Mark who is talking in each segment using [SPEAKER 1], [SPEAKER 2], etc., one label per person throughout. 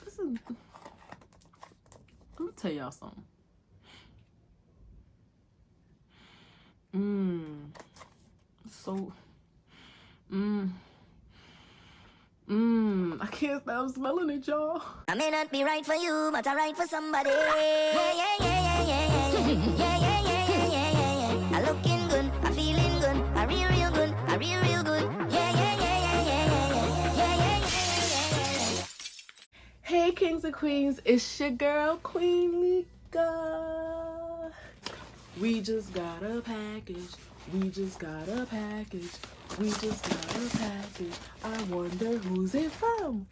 [SPEAKER 1] This is, let me tell y'all something. So, I can't stop smelling it, y'all.
[SPEAKER 2] I may not be right for you, but I'm right for somebody. Yeah, yeah, yeah, yeah, yeah, yeah, yeah, yeah, yeah, yeah, yeah, yeah. I looking good, I feeling good, I real good, I real good. Yeah, yeah, yeah, yeah, yeah, yeah, yeah, yeah, yeah, yeah.
[SPEAKER 1] Hey, kings and queens, it's your girl, Queen Lika. We just got a package. We just got a package. We just got a package. I wonder who's it from.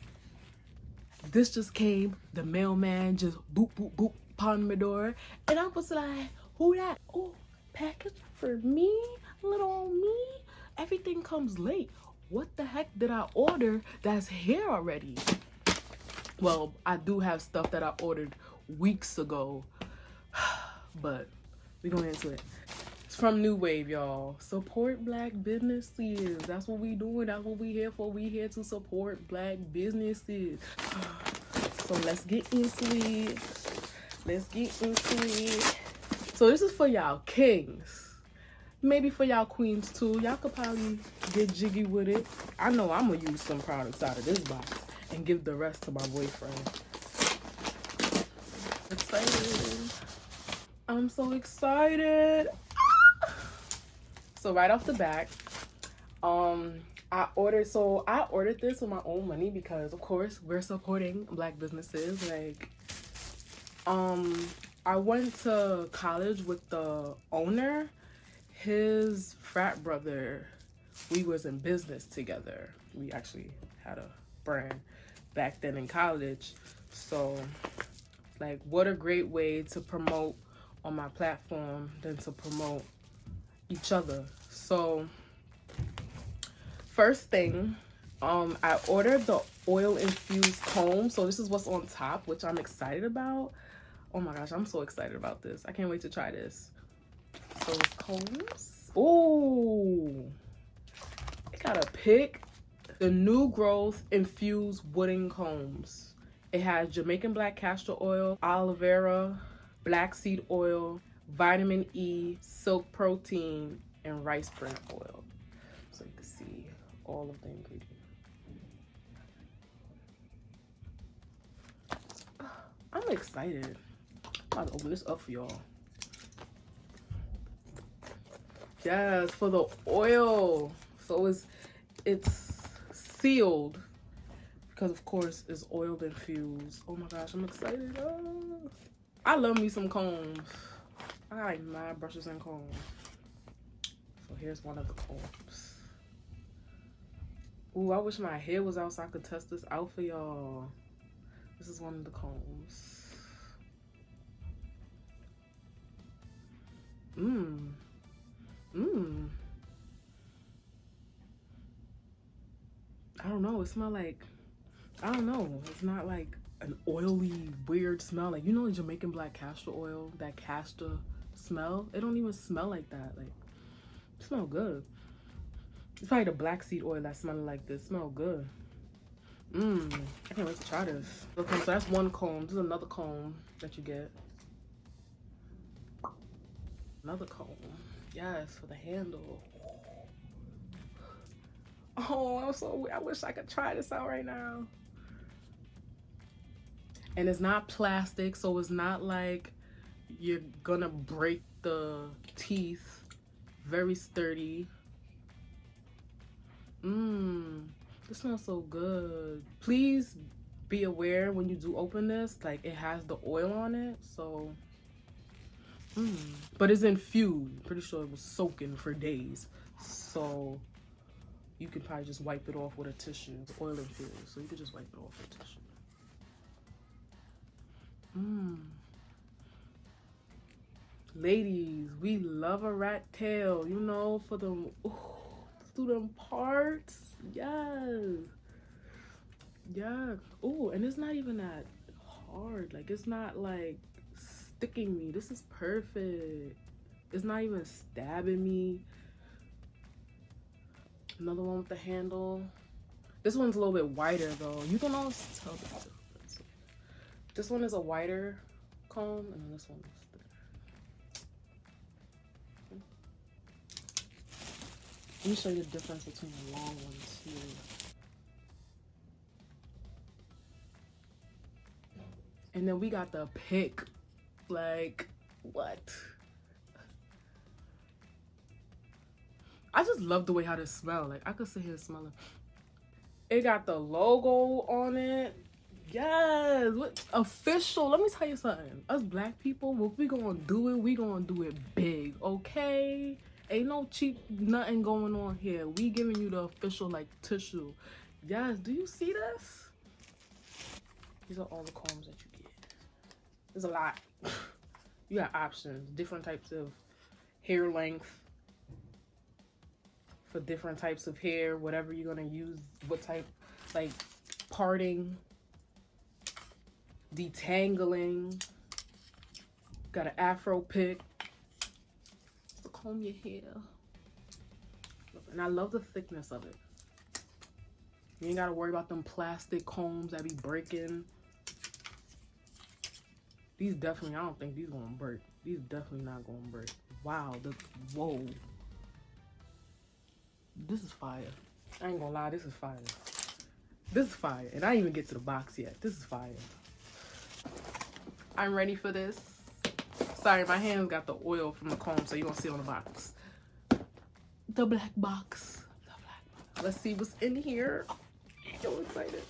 [SPEAKER 1] This just came. The mailman just boop, boop, boop upon my door. And I was like, who that? Oh, package for me? Little old me? Everything comes late. What the heck did I order that's here already? Well, I do have stuff that I ordered weeks ago. But we're going into it. It's from New Wave, y'all. Support black businesses. That's what we doing. That's what we here for. We here to support black businesses. So let's get into it. Let's get into it. So this is for y'all kings. Maybe for y'all queens too. Y'all could probably get jiggy with it. I know I'm gonna use some products out of this box and give the rest to my boyfriend. Excited. I'm so excited. So right off the bat, I ordered this with my own money because of course we're supporting black businesses. Like, I went to college with the owner. His frat brother, we was in business together. We actually had a brand back then in college. So like, what a great way to promote on my platform than to promote each other. So first thing, I ordered the oil infused comb. So this is what's on top, which I'm excited about. Oh my gosh, I'm so excited about this. I can't wait to try this. So it's combs. Oh, it got a pick. The new growth infused wooden combs. It has Jamaican black castor oil, aloe vera, black seed oil, vitamin E, silk protein, and rice bran oil. So you can see all of the ingredients. I'm excited. I'm about to open this up for y'all. Yes, for the oil. So it's sealed because of course it's oil infused. Oh my gosh, I'm excited. Oh. I love me some combs. I got like mad brushes and combs. So here's one of the combs. Ooh, I wish my hair was out so I could test this out for y'all. This is one of the combs. I don't know. It smells like, I don't know. It's not like an oily, weird smell. Like, you know, Jamaican black castor oil, that castor smell. It don't even smell like that. Like, it smells good. It's probably the black seed oil that smelling like this. Smell good. I can't wait to try this. Okay, so that's one comb. This is another comb that you get. Another comb. Yes, for the handle. Oh, I wish I could try this out right now. And it's not plastic, so it's not like you're gonna break the teeth. Very sturdy. This smells so good. Please be aware when you do open this, like it has the oil on it, so but it's infused. Pretty sure it was soaking for days, so you can probably just wipe it off with a tissue. It's oil infused, so you can just wipe it off with a tissue. Ladies, we love a rat tail, you know, for them, through them parts. Yes. Yeah. Oh, and it's not even that hard. Like, it's not like sticking me. This is perfect. It's not even stabbing me. Another one with the handle. This one's a little bit whiter though. You can always tell the difference. This one is a whiter comb, and then this one is thinner. Let me show you the difference between the long ones here. And then we got the pick. Like, what? I just love the way how this smells. Like, I could sit here smelling. It got the logo on it. Yes, what official. Let me tell you something. Us black people, if we gonna do it, we gonna do it big, okay? Ain't no cheap nothing going on here. We giving you the official like tissue. Yes, do you see this? These are all the combs that you get. There's a lot. You got options, different types of hair length for different types of hair, whatever you're gonna use, what type, like parting, detangling, got an afro pick to comb your hair. And I love the thickness of it. You ain't gotta worry about them plastic combs that be breaking. These definitely, I don't think these gonna break. These definitely not gonna break. Wow, whoa. This is fire. I ain't gonna lie, this is fire. This is fire. And I didn't even get to the box yet. This is fire. I'm ready for this. Sorry, my hands got the oil from the comb, so you gonna see it on the box. The black box. The black box. Let's see what's in here. I'm so excited.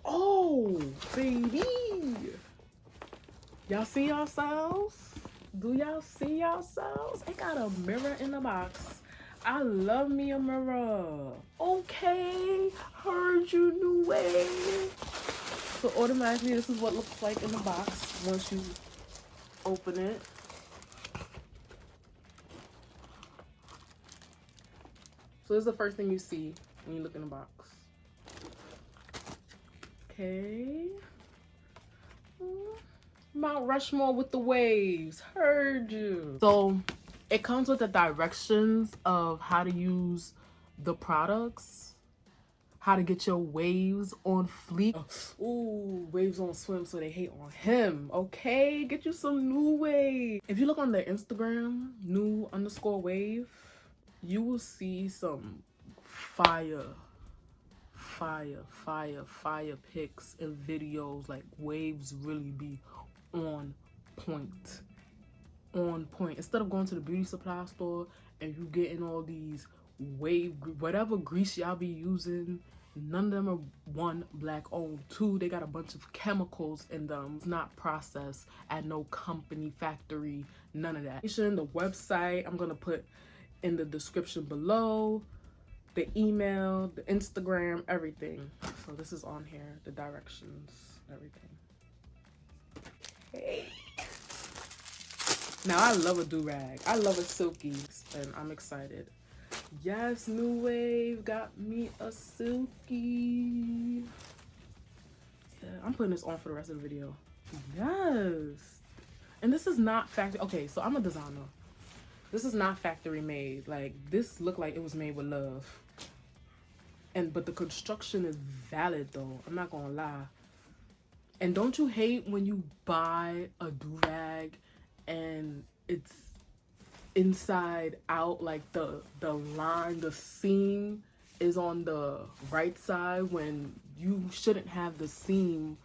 [SPEAKER 1] Oh, baby. Y'all see yourselves? Do y'all see yourselves? It got a mirror in the box. I love me a mirror. Okay, heard you, new wave. So automatically, this is what it looks like in the box once you open it. So this is the first thing you see when you look in the box. Okay. Mount Rushmore with the waves. Heard you. So it comes with the directions of how to use the products, how to get your waves on fleek. Ooh, waves on swim so they hate on him. Okay, get you some new wave. If you look on their Instagram, new_wave, you will see some fire pics and videos. Like, waves really be on point. Instead of going to the beauty supply store and you getting all these wave, whatever grease y'all be using, none of them are, one, black owned, two, they got a bunch of chemicals in them. It's not processed at no company, factory, none of that. The website I'm gonna put in the description below, the email, the Instagram, everything. So this is on here, the directions, everything. Hey. Now I love a do-rag. I love a silky, and I'm excited. Yes, New Wave got me a silky. Yeah, I'm putting this on for the rest of the video. Yes. And this is not factory. Okay, so I'm a designer. This is not factory made. Like, this looked like it was made with love. But the construction is valid though. I'm not gonna lie. And don't you hate when you buy a do-rag and it's inside out, like the line, the seam is on the right side when you shouldn't have the seam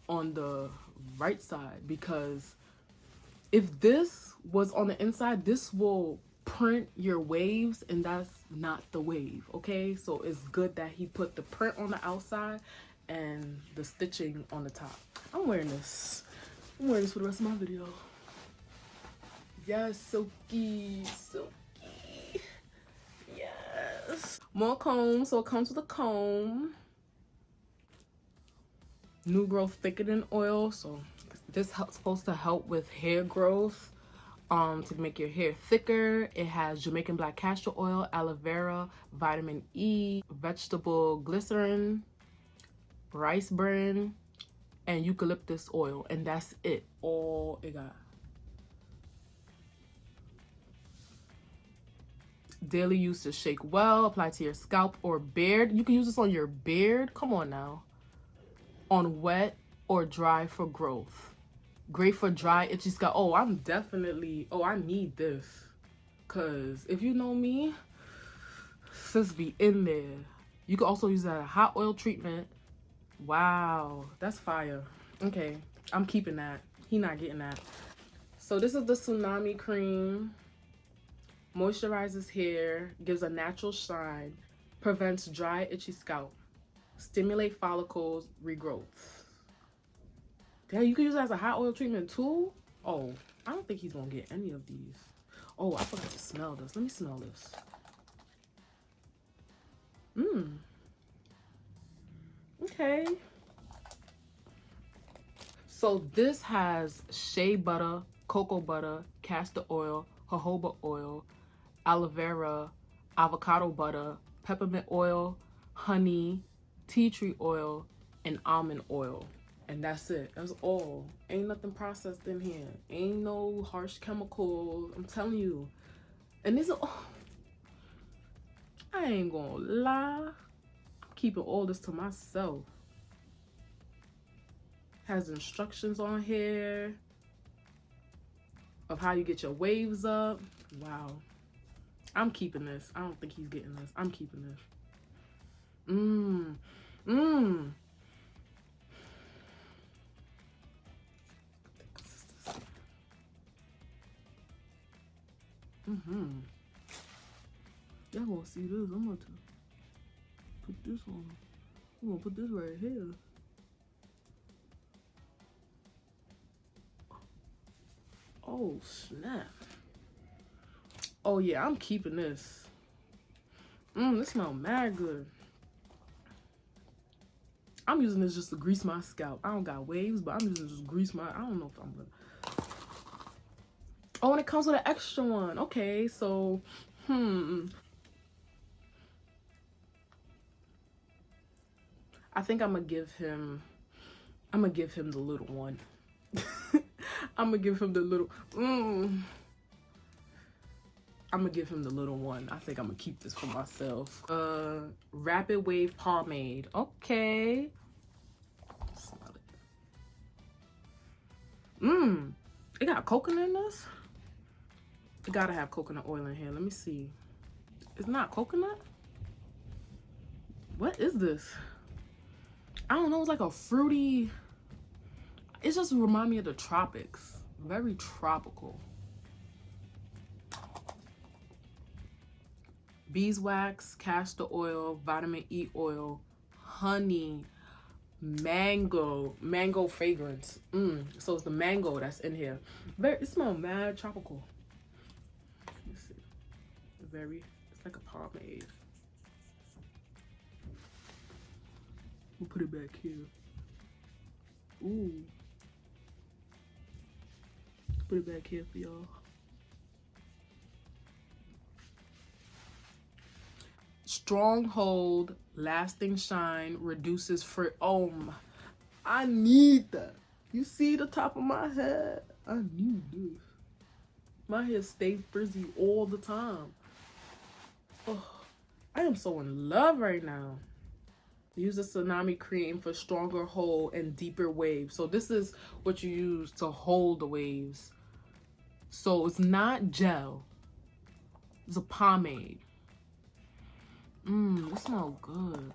[SPEAKER 1] on the right side? Because if this was on the inside, this will print your waves, and that's not the wave, okay? So it's good that he put the print on the outside and the stitching on the top. I'm wearing this for the rest of my video. Yes, silky. Yes. More comb. So it comes with a comb. New growth thickening oil. So this is supposed to help with hair growth, to make your hair thicker. It has Jamaican black castor oil, aloe vera, vitamin E, vegetable glycerin, rice bran, and eucalyptus oil. And that's it. All it got. Daily use to shake well. Apply to your scalp or beard. You can use this on your beard. Come on now. On wet or dry for growth. Great for dry, itchy scalp. Oh, I need this. Because if you know me, sis be in there. You can also use that hot oil treatment. Wow, that's fire. Okay, I'm keeping that. He not getting that. So this is the Tsunami Cream. Moisturizes hair, gives a natural shine, prevents dry, itchy scalp, stimulate follicles, regrowth. Damn, you can use it as a hot oil treatment too? Oh, I don't think he's gonna get any of these. Oh, I forgot to smell this. Let me smell this. Okay. So this has shea butter, cocoa butter, castor oil, jojoba oil, aloe vera, avocado butter, peppermint oil, honey, tea tree oil, and almond oil. And that's it. That's all. Ain't nothing processed in here. Ain't no harsh chemicals. I'm telling you. And these are... Oh, I ain't gonna lie. I'm keeping all this to myself. Has instructions on here of how you get your waves up. Wow. I'm keeping this. I don't think he's getting this. I'm keeping this. Y'all gonna see this. I'm going to put this on. I'm gonna put this right here. Oh, snap. Oh, yeah, I'm keeping this. This smells mad good. I'm using this just to grease my scalp. I don't got waves, but I'm using this just to grease my... I don't know if I'm gonna... Oh, and it comes with an extra one. Okay, so... I think I'm gonna give him the little one. I'm gonna give him the little... I'm gonna give him the little one. I think I'm gonna keep this for myself. Rapid Wave Pomade. Okay. Smell it. It got coconut in this? It gotta have coconut oil in here. Let me see. It's not coconut? What is this? I don't know. It's like a fruity... It just reminds me of the tropics. Very tropical. Beeswax, castor oil, vitamin E oil, honey, mango fragrance. So it's the mango that's in here. It smells mad tropical. Let me see. It's like a pomade. We'll put it back here. Ooh. Put it back here for y'all. Stronghold, lasting shine, reduces frizz. Oh my, I need that. You see the top of my head? I need this. My hair stays frizzy all the time. Oh, I am so in love right now. Use the Tsunami Cream for stronger hold and deeper waves. So this is what you use to hold the waves. So it's not gel. It's a pomade. It smells good.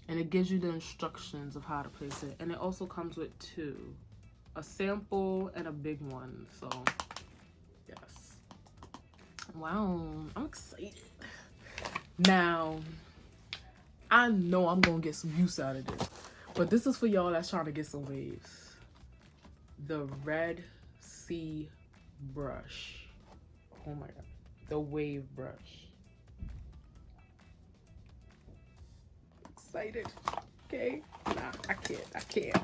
[SPEAKER 1] And it gives you the instructions of how to place it. And it also comes with two. A sample and a big one. So, yes. Wow, I'm excited. Now, I know I'm going to get some use out of this. But this is for y'all that's trying to get some waves. The Red Sea brush. Oh my God. The wave brush. Excited. Okay. Nah, I can't.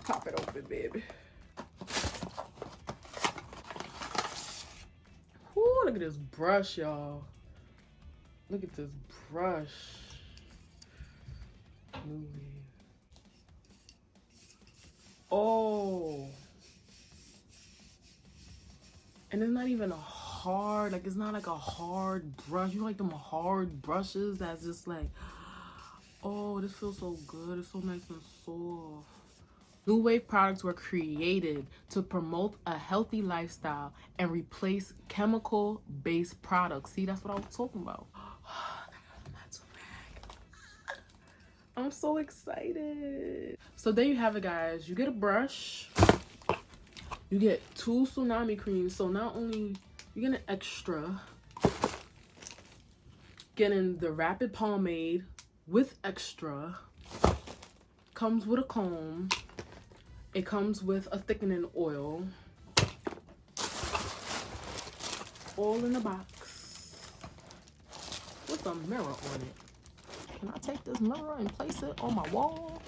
[SPEAKER 1] Pop it open, baby. Ooh, look at this brush, y'all. Look at this brush. Oh. And it's not even a hard. Like, it's not like a hard brush. You like them hard brushes that's just like, oh, this feels so good. It's so nice and soft. New Wave products were created to promote a healthy lifestyle and replace chemical-based products. See, that's what I was talking about. I'm so excited. So there you have it, guys. You get a brush. You get 2 tsunami creams. So not only you get an extra, getting the rapid pomade with extra, comes with a comb. It comes with a thickening oil, all in the box with a mirror on it. Can I take this mirror and place it on my wall?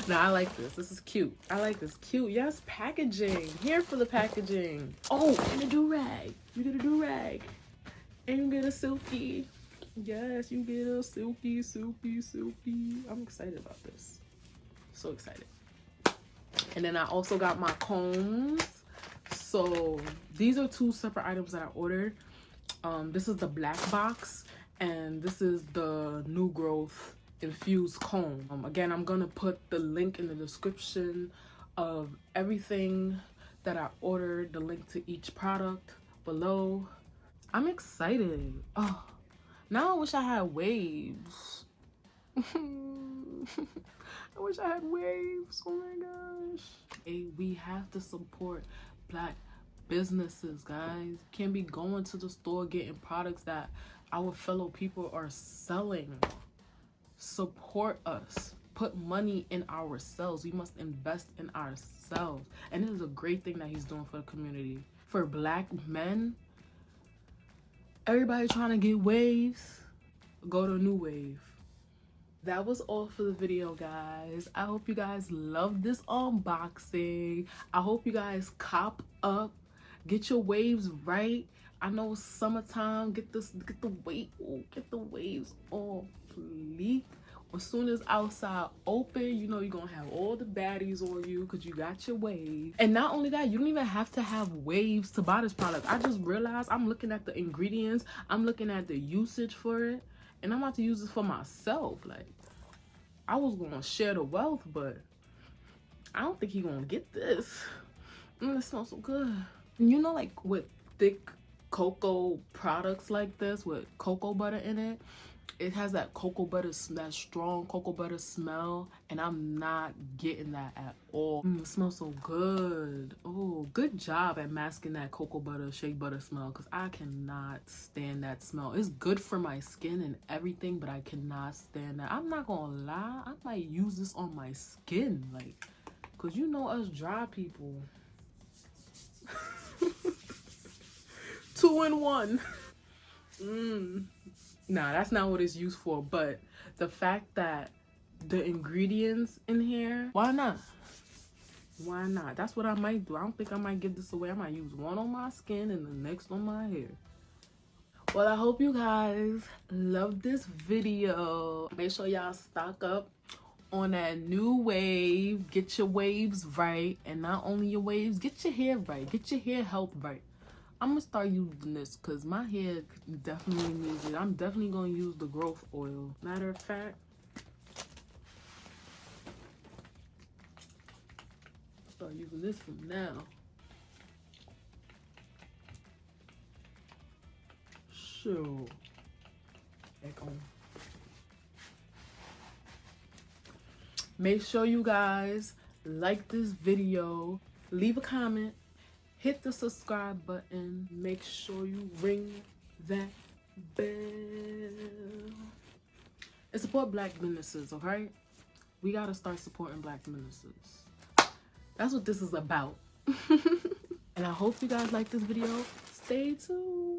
[SPEAKER 1] Nah, I like this. This is cute. I like this. Cute. Yes, packaging. Here for the packaging. Oh, and a do-rag. You get a do-rag. And you get a silky. Yes, you get a silky, silky, silky. I'm excited about this. So excited. And then I also got my combs. So these are 2 separate items that I ordered. This is the black box, and this is the New Growth Infused comb. Again, I'm gonna put the link in the description of everything that I ordered, the link to each product below. I'm excited. Oh, now I wish I had waves. I wish I had waves. Oh my gosh. Hey, we have to support Black businesses, guys. Can't be going to the store getting products that our fellow people are selling. Support us. Put money in ourselves. We must invest in ourselves. And it is a great thing that he's doing for the community. For Black men, everybody trying to get waves, go to New Wave. That was all for the video, guys. I hope you guys loved this unboxing. I hope you guys cop up, get your waves right. I know it's summertime. Get the waves on fleek. As soon as outside open, you know you're gonna have all the baddies on you because you got your waves. And not only that, you don't even have to have waves to buy this product. I just realized I'm looking at the ingredients, I'm looking at the usage for it, and I'm about to use this for myself. Like, I was gonna share the wealth, but I don't think he gonna get this. It smells so good. And you know, like with thick cocoa products like this with cocoa butter in it, it has that cocoa butter, that strong cocoa butter smell, and I'm not getting that at all. It smells so good. Oh, good job at masking that cocoa butter, shea butter smell, because I cannot stand that smell. It's good for my skin and everything, but I cannot stand that. I'm not gonna lie, I might use this on my skin, like, because you know us dry people. 2 in 1. Nah, that's not what it's used for, but the fact that the ingredients in here, why not? Why not? That's what I might do. I don't think I might give this away. I might use one on my skin and the next on my hair. Well, I hope you guys love this video. Make sure y'all stock up on that New Wave. Get your waves right, and not only your waves, get your hair right. Get your hair health right. I'm gonna start using this because my hair definitely needs it. I'm definitely gonna use the growth oil. Matter of fact, start using this from now. So, back on. Make sure you guys like this video, leave a comment, hit the subscribe button. Make sure you ring that bell. And support Black businesses, okay? We gotta start supporting Black businesses. That's what this is about. And I hope you guys like this video. Stay tuned.